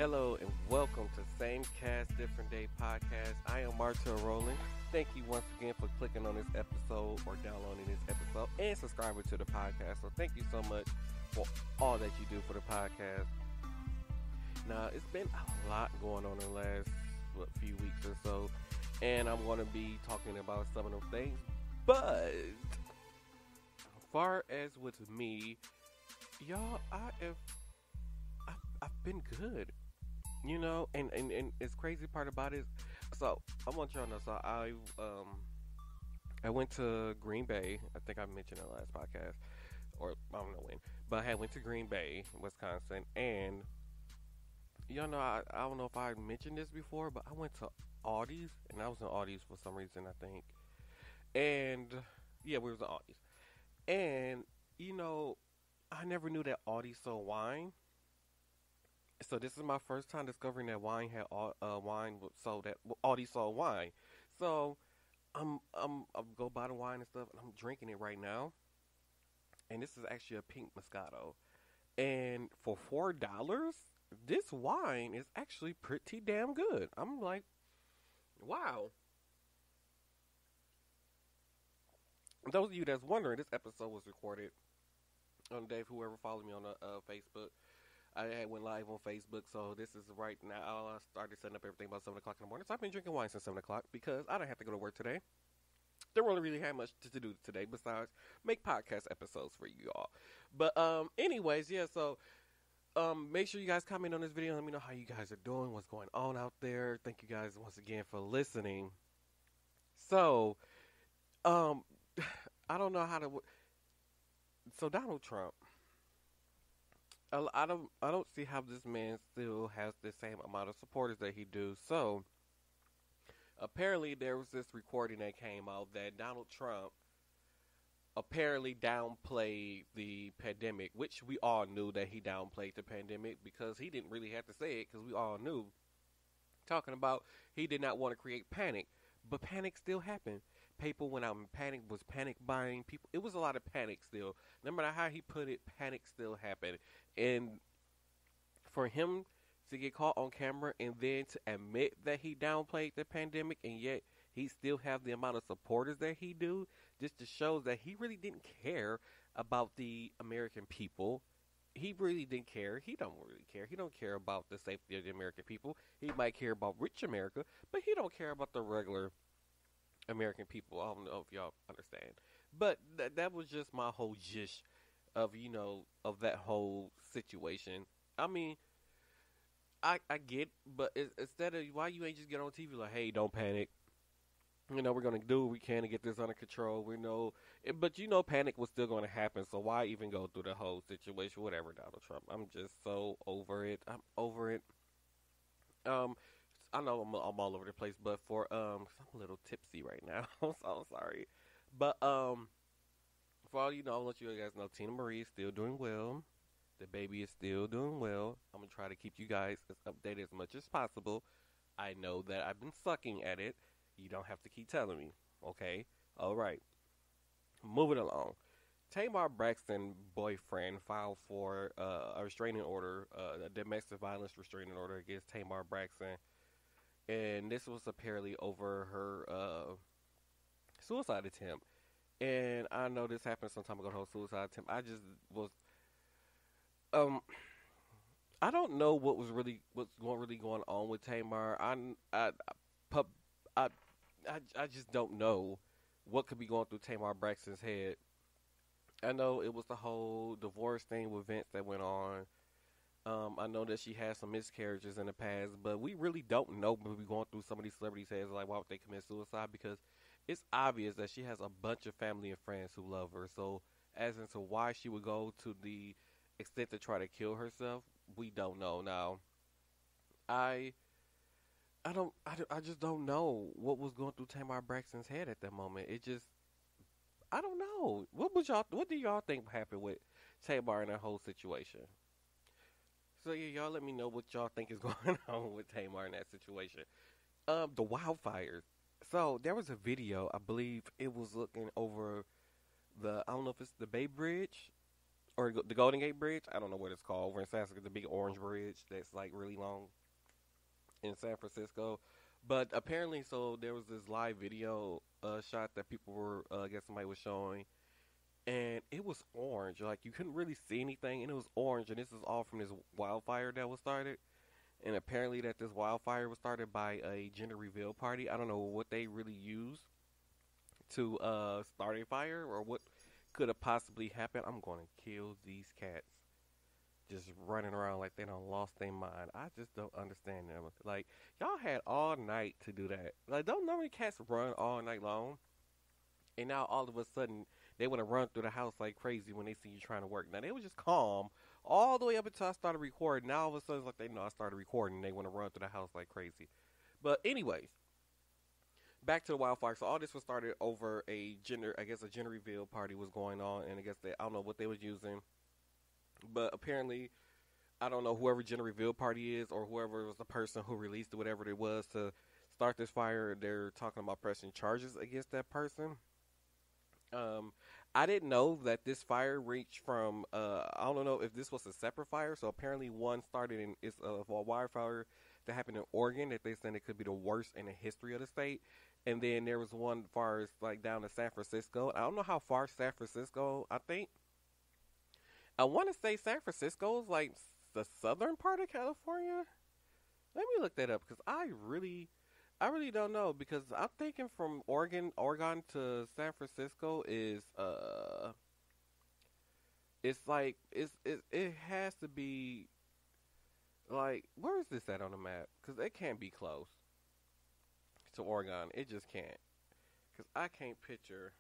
Hello and welcome to Same Cast Different Day podcast. I am Martel ROWLAND. Thank you once again for clicking on this episode or downloading this episode and subscribing to the podcast. So thank you so much for all that you do for the podcast. Now, it's been a lot going on in the last few weeks or so, and I'm going to be talking about some of those things. But as far as with me, y'all, I've been good. You know, and it's crazy part about it. So I want y'all to know. So I went to Green Bay. I think I mentioned in the last podcast, or I don't know when, but I went to Green Bay, Wisconsin, and y'all know I don't know if I mentioned this before, but I went to Aldi's, and I was in Aldi's for some reason, I think, and yeah, we was at Aldi's, and you know, I never knew that Aldi sold wine. So this is my first time discovering that wine had sold that Aldi sold wine. So I'm go buy the wine and stuff, and I'm drinking it right now. And this is actually a pink Moscato. And for $4, this wine is actually pretty damn good. I'm like, wow. Those of you that's wondering, this episode was recorded on Dave. Whoever followed me on Facebook. I went live on Facebook, so this is right now. I started setting up everything about 7 o'clock in the morning. So I've been drinking wine since 7 o'clock because I don't have to go to work today. Don't really have much to do today besides make podcast episodes for you all. But anyways, yeah, so make sure you guys comment on this video. Let me know how you guys are doing, what's going on out there. Thank you guys once again for listening. So, I don't know how to... So Donald Trump... I don't see how this man still has the same amount of supporters that he do. So apparently there was this recording that came out that Donald Trump apparently downplayed the pandemic, which we all knew that he downplayed the pandemic because he didn't really have to say it because we all knew. Talking about he did not want to create panic, but panic still happened. People went out and was panic buying. People, it was a lot of panic still. No matter how he put it, panic still happened. And for him to get caught on camera and then to admit that he downplayed the pandemic and yet he still have the amount of supporters that he do, just to show that he really didn't care about the American people. He really didn't care. He don't really care. He don't care about the safety of the American people. He might care about rich America, but he don't care about the regular American people. I don't know if y'all understand, but that was just my whole gist of, you know, of that whole situation. I mean, I get, but instead of, why you ain't just get on TV like, hey, don't panic, you know, we're gonna do what we can to get this under control. We know, but you know, panic was still gonna happen, so why even go through the whole situation? Whatever, Donald Trump. I'm just so over it. I'm over it. I know I'm all over the place, but for 'cause I'm a little tipsy right now. I'm so sorry, but for all you know, I'll let you guys know Tina Marie is still doing well. The baby is still doing well. I'm gonna try to keep you guys as updated as much as possible. I know that I've been sucking at it. You don't have to keep telling me, okay? All right, moving along. Tamar Braxton boyfriend filed for a restraining order, a domestic violence restraining order against Tamar Braxton. And this was apparently over her suicide attempt. And I know this happened some time ago, her suicide attempt. I just was, I don't know what's really going on with Tamar. Pub, I, I just don't know what could be going through Tamar Braxton's head. I know it was the whole divorce thing with Vince that went on. I know that she had some miscarriages in the past, but we really don't know when we're going through some of these celebrities' heads, like why would they commit suicide? Because it's obvious that she has a bunch of family and friends who love her. So as into why she would go to the extent to try to kill herself, we don't know. Now, I just don't know what was going through Tamar Braxton's head at that moment. I don't know. What do y'all think happened with Tamar in that whole situation? So yeah, y'all let me know what y'all think is going on with Tamar in that situation. The wildfires. So there was a video, I believe it was looking over I don't know if it's the Bay Bridge or the Golden Gate Bridge. I don't know what it's called. Over in San Francisco, the big orange bridge that's like really long in San Francisco. But apparently, so there was this live video shot that people were, I guess somebody was showing, and it was orange. Like you couldn't really see anything, and it was orange. And this is all from this wildfire that was started. And apparently, that this wildfire was started by a gender reveal party. I don't know what they really used to start a fire or what could have possibly happened. I'm going to kill these cats just running around like they done lost their mind. I just don't understand them. Like, y'all had all night to do that. Like, don't normally cats run all night long? And now all of a sudden, they want to run through the house like crazy when they see you trying to work. Now, they were just calm all the way up until I started recording. Now, all of a sudden, it's like they know I started recording and they want to run through the house like crazy. But anyways, back to the wildfire. So all this was started over a gender reveal party was going on. And I guess I don't know what they was using. But apparently, I don't know whoever gender reveal party is or whoever was the person who released it, whatever it was to start this fire. They're talking about pressing charges against that person. I didn't know that this fire reached from, I don't know if this was a separate fire. So apparently one started it's a wildfire that happened in Oregon that they said it could be the worst in the history of the state. And then there was one far as like down to San Francisco. I don't know how far San Francisco, I want to say San Francisco is like the southern part of California. Let me look that up because I really don't know because I'm thinking from Oregon to San Francisco is it's like it has to be like where is this at on the map? Because it can't be close to Oregon. It just can't because I can't picture.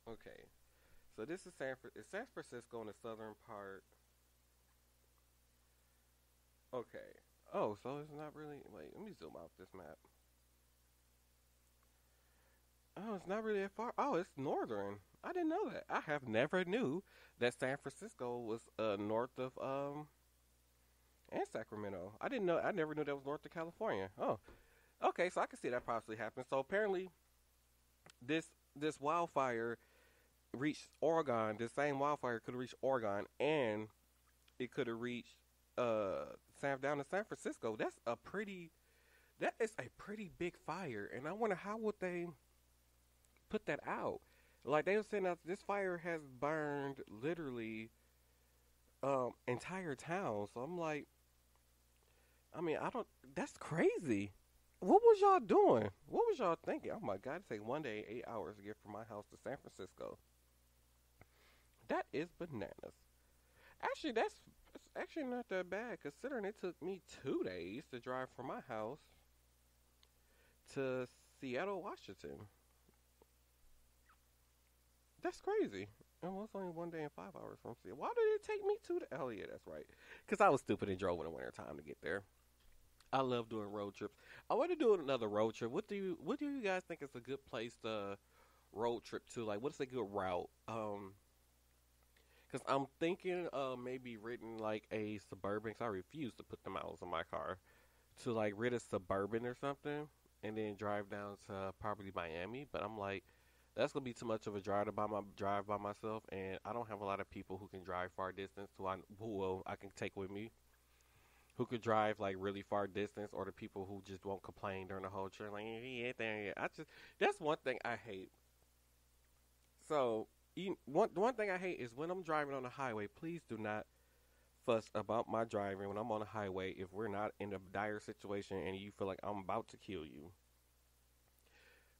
Okay. So this is San Francisco in the southern part. Okay. Oh, so it's not really. Wait, let me zoom out this map. Oh, it's not really that far. Oh, it's northern. I didn't know that. I have never knew that San Francisco was north of and Sacramento. I didn't know. I never knew that was north of California. Oh, okay. So I can see that possibly happen. So apparently, this wildfire reached Oregon. This same wildfire could have reached Oregon, and it could have reached down to San Francisco. That is a pretty big fire, and I wonder how would they put that out? Like they were saying that this fire has burned literally entire towns. So I'm like, I mean, I don't. That's crazy. What was y'all doing? What was y'all thinking? Oh my God! It takes one day, 8 hours to get from my house to San Francisco. That is bananas. Actually, it's actually not that bad considering it took me 2 days to drive from my house to Seattle, Washington. That's crazy. And it's only 1 day and 5 hours from Seattle. Why did it take me 2 days? Oh, yeah, that's right. Because I was stupid and drove in the winter time to get there. I love doing road trips. I want to do another road trip. What do you guys think is a good place to road trip to? Like, what's a good route? Because I'm thinking maybe renting like a Suburban. Because I refuse to put the miles on my car. To like rent a Suburban or something. And then drive down to probably Miami. But I'm like, that's going to be too much of a drive by myself. And I don't have a lot of people who can drive far distance who I can take with me. Who could drive like really far distance, or the people who just won't complain during the whole trip. Like, yeah, that's one thing I hate. So, one thing I hate is when I'm driving on the highway, please do not fuss about my driving when I'm on the highway if we're not in a dire situation and you feel like I'm about to kill you.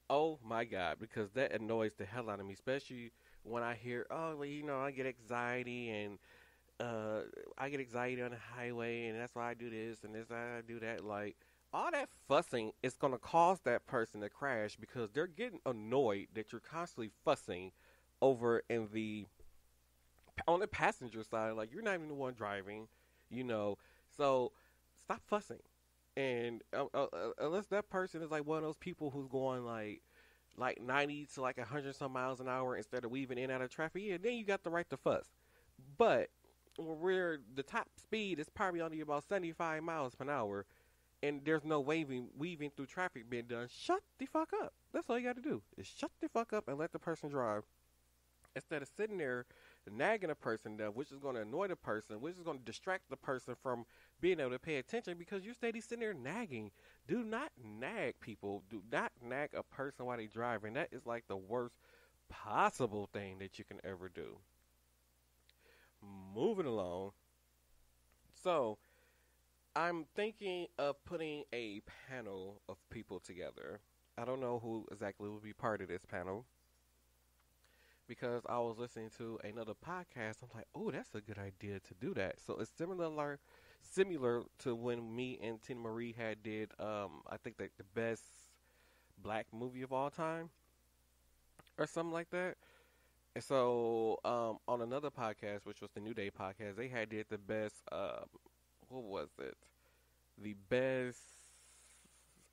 Oh my God, because that annoys the hell out of me, especially when I hear, oh, well, I get anxiety and I get anxiety on the highway and that's why I do this and this, I do that. Like, all that fussing is going to cause that person to crash because they're getting annoyed that you're constantly fussing over on the passenger side. Like, you're not even the one driving, so stop fussing. And unless that person is like one of those people who's going like 90 to like 100 some miles an hour instead of weaving in and out of traffic, yeah, then you got the right to fuss. But where the top speed is probably only about 75 miles per hour and there's no weaving through traffic being done, shut the fuck up. That's all you got to do is shut the fuck up and let the person drive instead of sitting there nagging a person down, which is going to annoy the person, which is going to distract the person from being able to pay attention because you're steady sitting there nagging. Do not nag people. Do not nag a person while they're driving. That is like the worst possible thing that you can ever do. Moving along. So, I'm thinking of putting a panel of people together. I don't know who exactly will be part of this panel because I was listening to another podcast. I'm like, oh, that's a good idea to do that. So it's similar to when me and Tina Marie had did, I think that the best black movie of all time or something like that. And so on another podcast, which was the New Day podcast, they had did the best. What was it? The best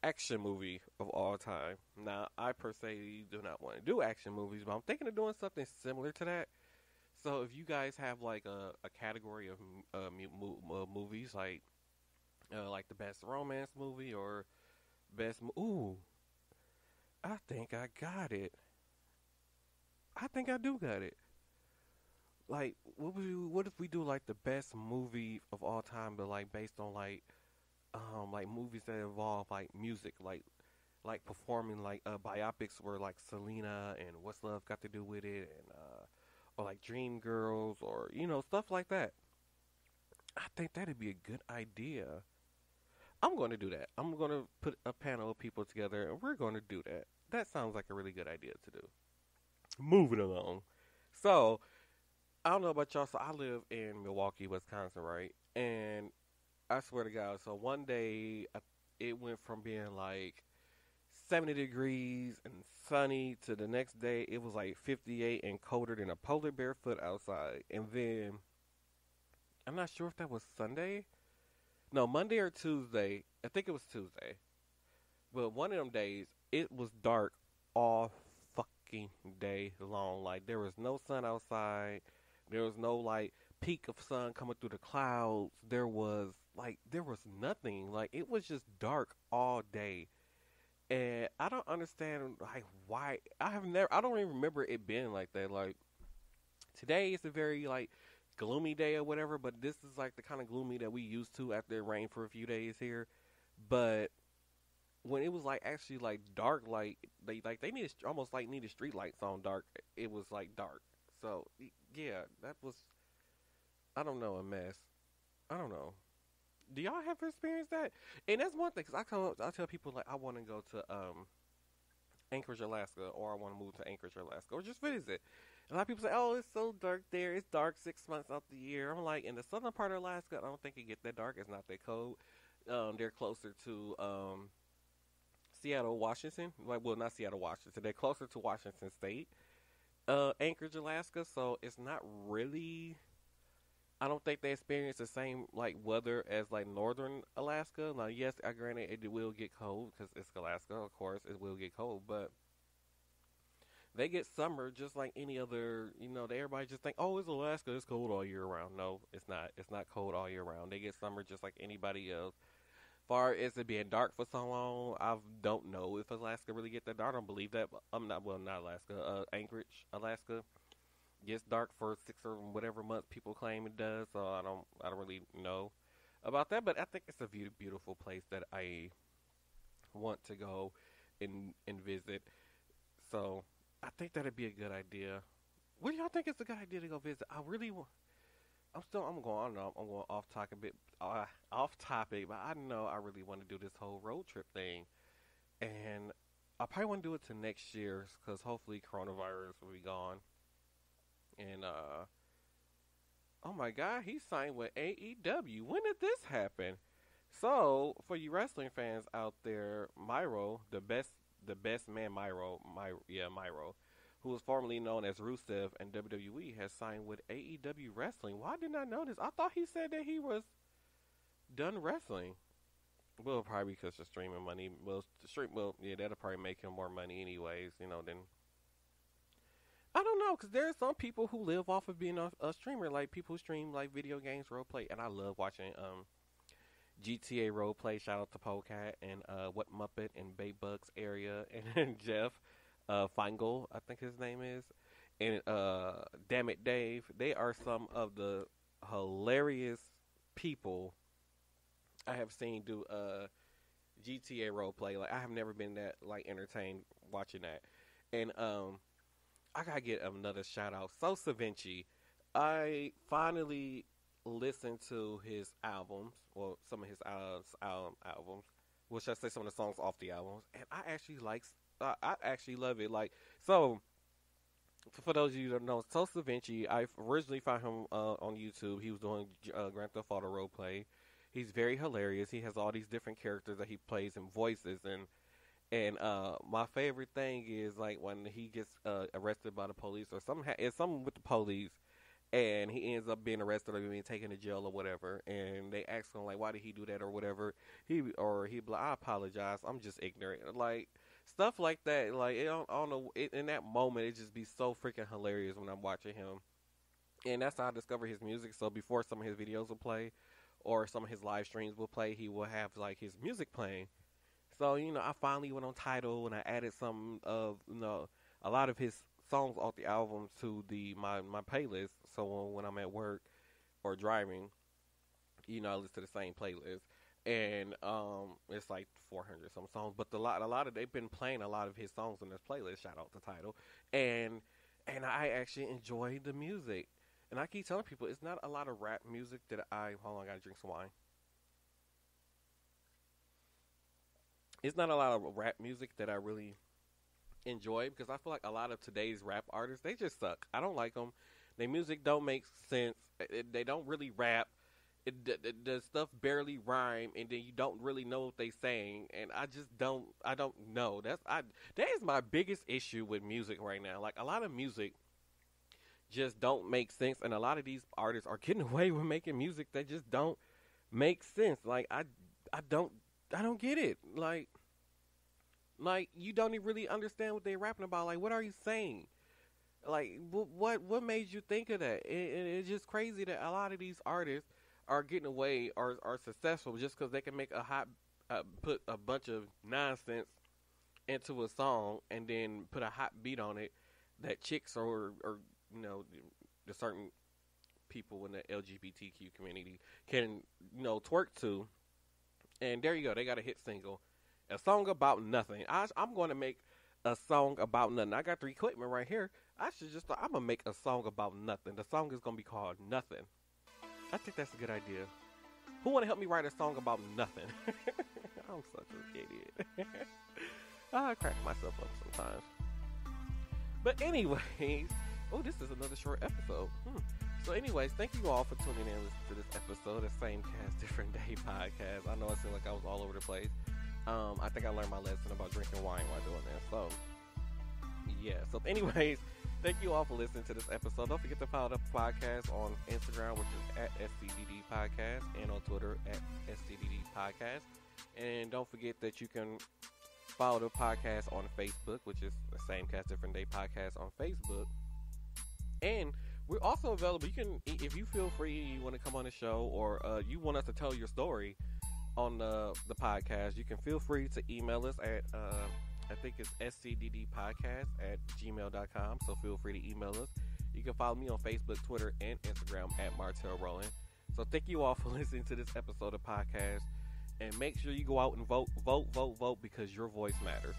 action movie of all time. Now, I per se do not want to do action movies, but I'm thinking of doing something similar to that. So, if you guys have like a category of movies, like the best romance movie or best, ooh, I think I got it. I think I do got it. Like, what if we do like the best movie of all time, but like based on like movies that involve like music, like performing like biopics where like Selena and What's Love Got to Do with It, and or like Dream Girls, or stuff like that. I think that'd be a good idea. I'm going to do that. I'm going to put a panel of people together, and we're going to do that. That sounds like a really good idea to do. Moving along. So, I don't know about y'all. So, I live in Milwaukee, Wisconsin, right? And I swear to God, so one day it went from being like 70 degrees and sunny to the next day it was like 58 and colder than a polar bear foot outside. And then, I'm not sure if that was Sunday. No, Monday or Tuesday. I think it was Tuesday. But one of them days, it was dark all fucking day long. Like, there was no sun outside. There was no, like, peak of sun coming through the clouds. There was nothing. Like, it was just dark all day. And I don't understand, like, why. I don't even remember it being like that. Like, today is a very, like, gloomy day or whatever, but this is, like, the kind of gloomy that we used to after it rained for a few days here. But when it was, like, actually, like, dark, like, they needed, almost, like, needed street lights on dark. It was, like, dark. So, yeah, that was, I don't know, a mess. I don't know. Do y'all have experienced that? And that's one thing, because I tell people, like, I want to go to Anchorage, Alaska, or I want to move to Anchorage, Alaska, or just visit. A lot of people say, oh, it's so dark there. It's dark 6 months out the year. I'm like, in the southern part of Alaska, I don't think it gets that dark. It's not that cold. They're closer to Seattle, Washington. Like, well, not Seattle, Washington. They're closer to Washington State, Anchorage, Alaska. So it's not really. I don't think they experience the same like weather as like northern Alaska. Now, yes, I granted it will get cold because it's Alaska. Of course, it will get cold, but they get summer just like any other. Everybody just think, oh, it's Alaska. It's cold all year round. No, it's not. It's not cold all year round. They get summer just like anybody else. Far as it being dark for so long, I don't know if Alaska really get that dark. I don't believe that. But I'm not. Well, not Alaska. Anchorage, Alaska gets dark for 6 or whatever months people claim it does. So I don't really know about that. But I think it's a beautiful place that I want to go and visit. So I think that'd be a good idea. What do y'all think is a good idea to go visit? I really want. I'm going. I don't know. I'm going off topic, but I know I really want to do this whole road trip thing, and I probably want to do it to next year because hopefully coronavirus will be gone. And oh my God, he signed with AEW. When did this happen? So for you wrestling fans out there, Myro, the best man, Myro, who was formerly known as Rusev and WWE, has signed with AEW Wrestling. Why didn't I know this? I thought he said that he was done wrestling. Well, probably because of streaming money. Well, yeah, that'll probably make him more money anyways, than. I don't know, because there are some people who live off of being a streamer, like people who stream like video games, roleplay, and I love watching GTA roleplay. Shout out to Polecat and What Muppet and Babe Bugs area and Jeff Feingold, I think his name is. and Damn It Dave. They are some of the hilarious people I have seen do GTA role play. Like I have never been that like entertained watching that. And I gotta get another shout out. So Savinci, I finally listened to his albums, well, some of his albums, which I say some of the songs off the albums, and I actually I actually love it. Like so, for those of you that know, So Savinci, I originally found him on YouTube. He was doing Grand Theft Auto role play. He's very hilarious. He has all these different characters that he plays and voices, and my favorite thing is like when he gets arrested by the police or something. It's something with the police, and he ends up being arrested or being taken to jail or whatever. And they ask him like, why did he do that or whatever? He be like, I apologize. I'm just ignorant. Like stuff like that. Like I don't know. In that moment, it just be so freaking hilarious when I'm watching him. And that's how I discovered his music. So before some of his videos will play, or some of his live streams will play, he will have like his music playing. So, I finally went on Tidal and I added some of, a lot of his songs off the album to my playlist. So when I'm at work or driving, I listen to the same playlist. And it's like 400 some songs, but a lot of they've been playing a lot of his songs in this playlist. Shout out to Tidal, and I actually enjoy the music. And I keep telling people it's not a lot of rap music that hold on, I gotta drink some wine. It's not a lot of rap music that I really enjoy because I feel like a lot of today's rap artists, they just suck. I don't like them. Their music don't make sense. They don't really rap. The stuff barely rhyme, and then you don't really know what they saying. And I don't know. That is my biggest issue with music right now. Like a lot of music just don't make sense, and a lot of these artists are getting away with making music that just don't make sense. Like I don't get it. Like you don't even really understand what they're rapping about. Like, what are you saying? Like, what made you think of that? It's just crazy that a lot of these artists are getting away or are successful just because they can make put a bunch of nonsense into a song and then put a hot beat on it that chicks or the certain people in the LGBTQ community can twerk to. And there you go. They got a hit single. A song about nothing. I'm going to make a song about nothing. I got the equipment right here. I'm going to make a song about nothing. The song is going to be called Nothing. I think that's a good idea. Who want to help me write a song about nothing? I'm such an idiot. I crack myself up sometimes. But anyways, this is another short episode. So anyways, thank you all for tuning in to this episode of Same Cast, Different Day podcast. I know it seemed like I was all over the place. I think I learned my lesson about drinking wine while doing that. So, yeah. So anyways, thank you all for listening to this episode. Don't forget to follow the podcast on Instagram, which is at SCDD Podcast, and on Twitter at SCDD Podcast. And don't forget that you can follow the podcast on Facebook, which is the Same Cast Different Day podcast on Facebook. And we're also available. You can, if you feel free, you want to come on the show, or you want us to tell your story on the podcast, you can feel free to email us at I think it's scddpodcast@gmail.com. So feel free to email us. You can follow me on Facebook, Twitter, and Instagram at Martel ROWLAND. So thank you all for listening to this episode of podcast. And make sure you go out and vote because your voice matters.